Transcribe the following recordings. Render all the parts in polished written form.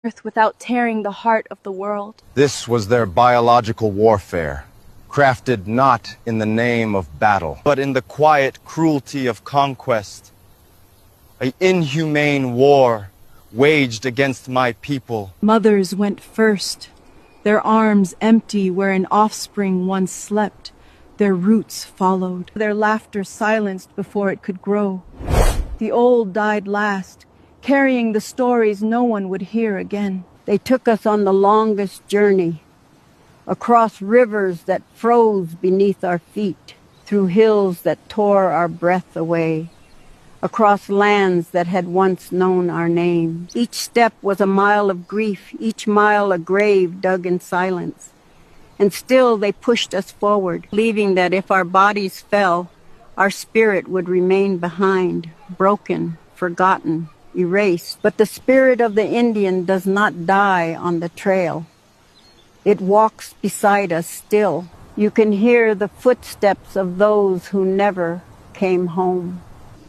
earth without tearing the heart of the world. This was their biological warfare, crafted not in the name of battle, but in the quiet cruelty of conquest. An inhumane war waged against my people. Mothers went first, their arms empty where an offspring once slept. Their roots followed, their laughter silenced before it could grow. The old died last, carrying the stories no one would hear again. They took us on the longest journey, across rivers that froze beneath our feet, through hills that tore our breath away, across lands that had once known our names. Each step was a mile of grief, each mile a grave dug in silence. And still they pushed us forward, believing that if our bodies fell, our spirit would remain behind, broken, forgotten, erased. But the spirit of the Indian does not die on the trail. It walks beside us still. You can hear the footsteps of those who never came home.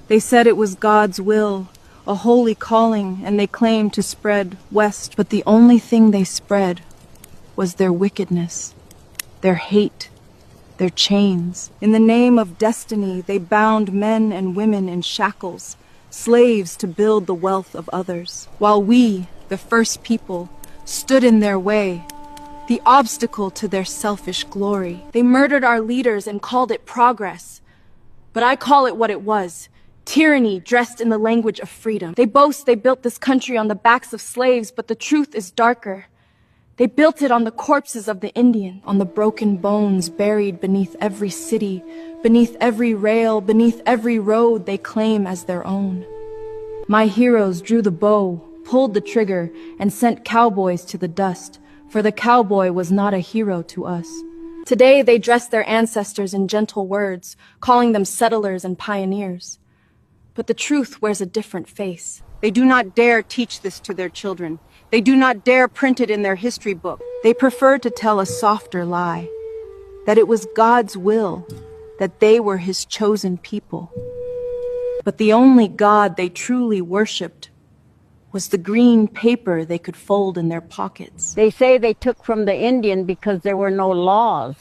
They said it was God's will, a holy calling, and they claimed to spread west. But the only thing they spread was their wickedness, their hate, their chains. In the name of destiny, they bound men and women in shackles, slaves to build the wealth of others, while we, the first people, stood in their way, the obstacle to their selfish glory. They murdered our leaders and called it progress, but I call it what it was. Tyranny dressed in the language of freedom. They boast they built this country on the backs of slaves, but the truth is darker. They built it on the corpses of the Indian, on the broken bones buried beneath every city, beneath every rail, beneath every road they claim as their own. My heroes drew the bow, pulled the trigger, and sent cowboys to the dust, for the cowboy was not a hero to us. Today they dress their ancestors in gentle words, calling them settlers and pioneers. But the truth wears a different face. They do not dare teach this to their children. They do not dare print it in their history book. They prefer to tell a softer lie, that it was God's will, that they were his chosen people. But the only God they truly worshipped was the green paper they could fold in their pockets. They say they took from the Indian because there were no laws.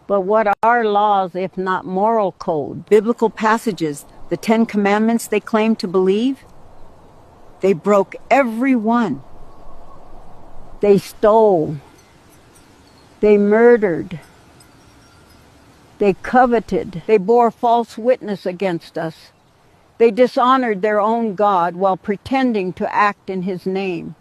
But what are laws if not moral code? Biblical passages, the 10 Commandments they claim to believe? They broke every one. They stole. They murdered. They coveted. They bore false witness against us. They dishonored their own God while pretending to act in his name.